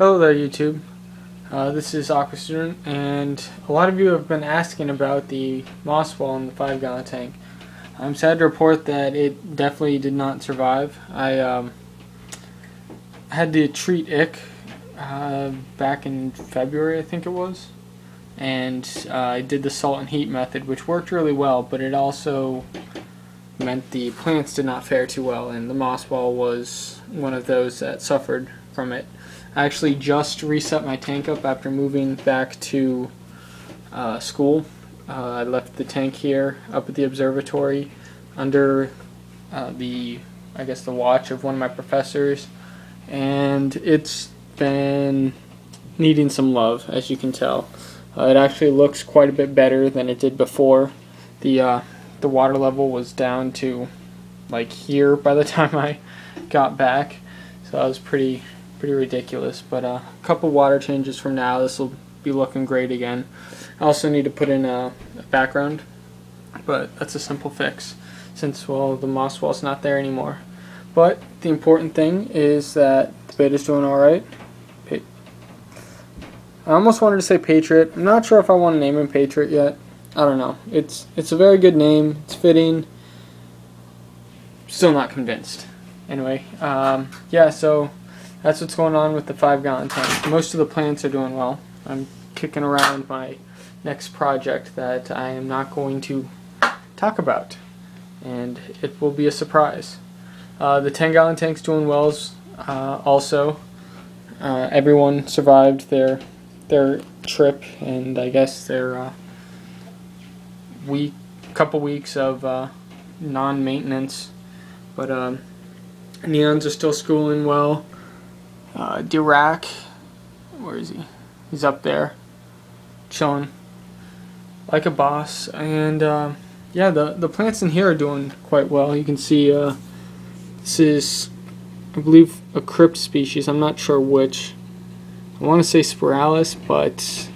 Hello there, YouTube. This is Aqua Student, and a lot of you have been asking about the moss wall in the 5-gallon tank. I'm sad to report that it definitely did not survive. I had to treat ick back in February, I think it was, and I did the salt and heat method, which worked really well, but it also meant the plants did not fare too well, and the moss wall was one of those that suffered from it. I actually just reset my tank up after moving back to school. I left the tank here up at the observatory under the watch of one of my professors, and it's been needing some love, as you can tell. It actually looks quite a bit better than it did before. The water level was down to like here by the time I got back, so that was pretty ridiculous. But a couple water changes from now, this will be looking great again. I also need to put in a background, but that's a simple fix since, well, the moss wall's not there anymore. But the important thing is that the beta's doing alright. I almost wanted to say Patriot. I'm not sure if I want to name him Patriot yet. I don't know. It's a very good name. It's fitting. Still not convinced. Anyway, yeah, so that's what's going on with the 5-gallon tank. Most of the plants are doing well. I'm kicking around my next project that I am not going to talk about, and it will be a surprise. The 10-gallon tank's doing well also. Everyone survived their trip, and I guess their couple weeks of non-maintenance. But Neons are still schooling well. Dirac, where is he? He's up there, chilling like a boss. And yeah, the plants in here are doing quite well. You can see this is, I believe, a crypt species. I'm not sure which. I want to say spiralis, but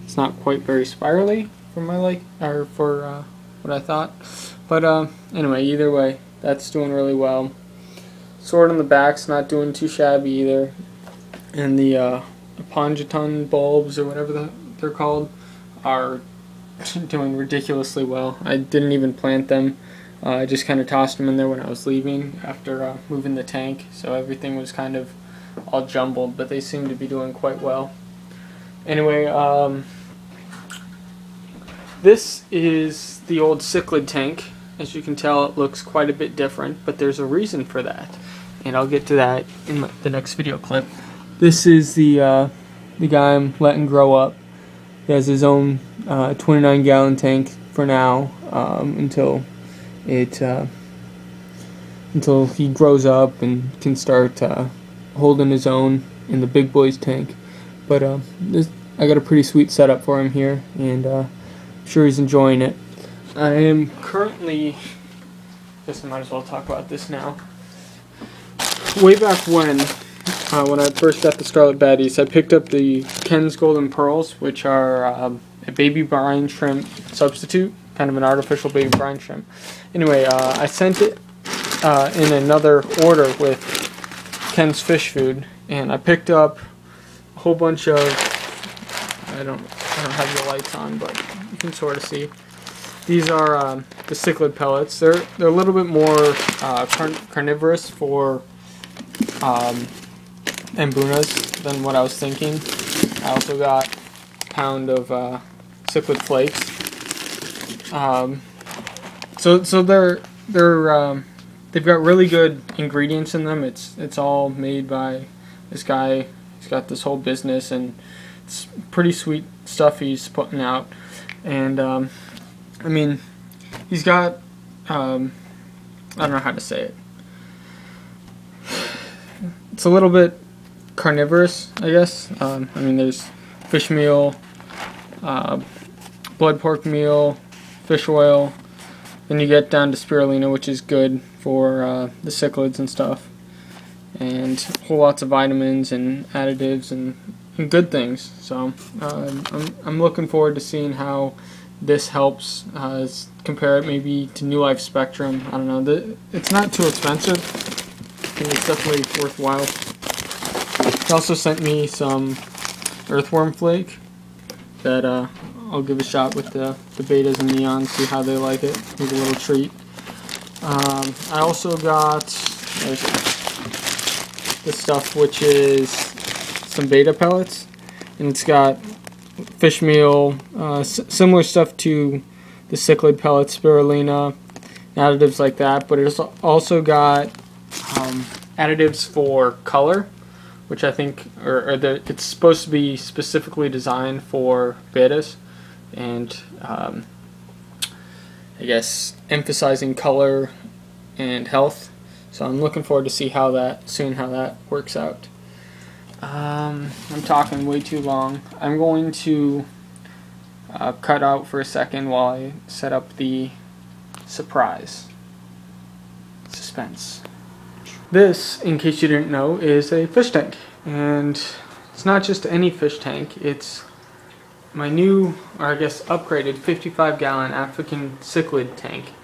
it's not quite very spirally for my what I thought. But anyway, either way, that's doing really well. Sword on the back's not doing too shabby either, and the Pongeton bulbs, or whatever they're called, are doing ridiculously well. I didn't even plant them. I just kind of tossed them in there when I was leaving after moving the tank, so everything was kind of all jumbled, but they seem to be doing quite well. Anyway, this is the old cichlid tank. As you can tell, it looks quite a bit different, but there's a reason for that, and I'll get to that in the next video clip. This is the guy I'm letting grow up. He has his own 29-gallon tank for now, until he grows up and can start holding his own in the big boys tank. But I got a pretty sweet setup for him here, and I'm sure he's enjoying it. I am currently, guess I might as well talk about this now. Way back when I first got the Scarlet Baddies, I picked up the Ken's Golden Pearls, which are a baby brine shrimp substitute, kind of an artificial baby brine shrimp. Anyway, I sent it in another order with Ken's Fish Food, and I picked up a whole bunch of, I don't have the lights on, but you can sort of see. These are the cichlid pellets. They're a little bit more carnivorous for Mbunas than what I was thinking. I also got a pound of cichlid flakes. So they've got really good ingredients in them. It's all made by this guy. He's got this whole business, and it's pretty sweet stuff he's putting out. And I mean, he's got, I don't know how to say it. It's a little bit carnivorous, I guess. I mean, there's fish meal, blood pork meal, fish oil. Then you get down to spirulina, which is good for the cichlids and stuff. And whole lots of vitamins and additives and good things. So I'm looking forward to seeing how this helps. Compare it maybe to New Life Spectrum. I don't know. It's not too expensive. I think it's definitely worthwhile. He also sent me some earthworm flake that I'll give a shot with the betas and neons, see how they like it. Make a little treat. I also got this stuff, which is some beta pellets, and it's got fish meal, similar stuff to the cichlid pellets, spirulina, additives like that, but it's also got additives for color, which I think it's supposed to be specifically designed for betas, and I guess emphasizing color and health. So I'm looking forward to see how that works out. I'm talking way too long. I'm going to cut out for a second while I set up the surprise. Suspense. This, in case you didn't know, is a fish tank, and it's not just any fish tank. It's my new, or I guess upgraded, 55-gallon African cichlid tank.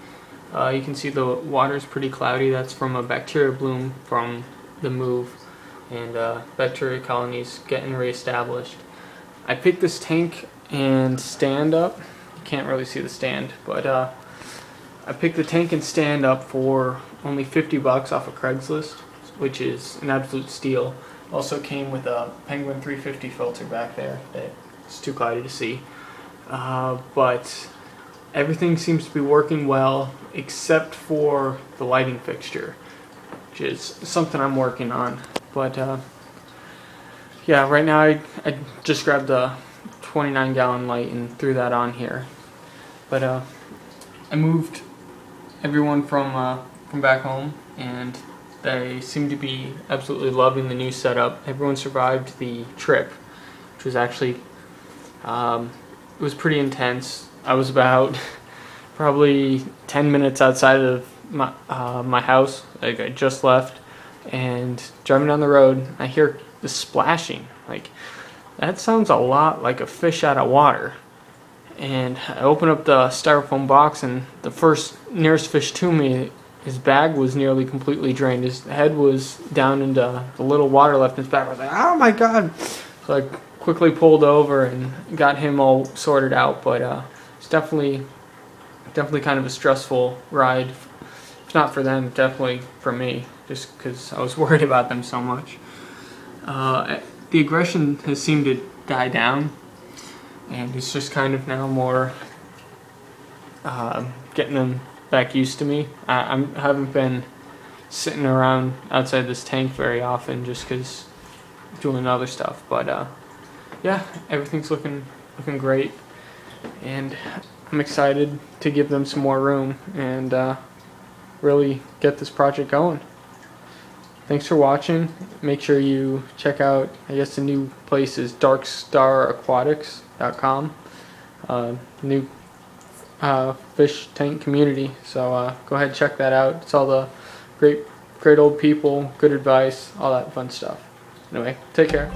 You can see the water's pretty cloudy. That's from a bacteria bloom from the move, and bacteria colonies getting reestablished. I picked this tank and stand up. You can't really see the stand, but I picked the tank and stand up for only $50 off of Craigslist, which is an absolute steal. Also came with a Penguin 350 filter back there that it's too cloudy to see. But everything seems to be working well except for the lighting fixture, which is something I'm working on. But yeah, right now I just grabbed the 29-gallon light and threw that on here. But I moved everyone from back home, and they seem to be absolutely loving the new setup. Everyone survived the trip, which was actually it was pretty intense. I was about probably 10 minutes outside of my house. Like, I just left, and driving down the road, I hear the splashing. Like, that sounds a lot like a fish out of water. And I open up the styrofoam box, and the first nearest fish to me, his bag was nearly completely drained. His head was down into the little water left in his back. I was like, oh my god! So I quickly pulled over and got him all sorted out. But it's definitely kind of a stressful ride. If not for them, definitely for me, just because I was worried about them so much. The aggression has seemed to die down, and it's just kind of now more getting them back used to me. I haven't been sitting around outside this tank very often just because doing other stuff, but yeah, everything's looking great, and I'm excited to give them some more room and really get this project going. Thanks for watching. Make sure you check out, I guess the new place is darkstaraquatics.com. New fish tank community, so go ahead and check that out. It's all the great old people, good advice, all that fun stuff. Anyway, take care.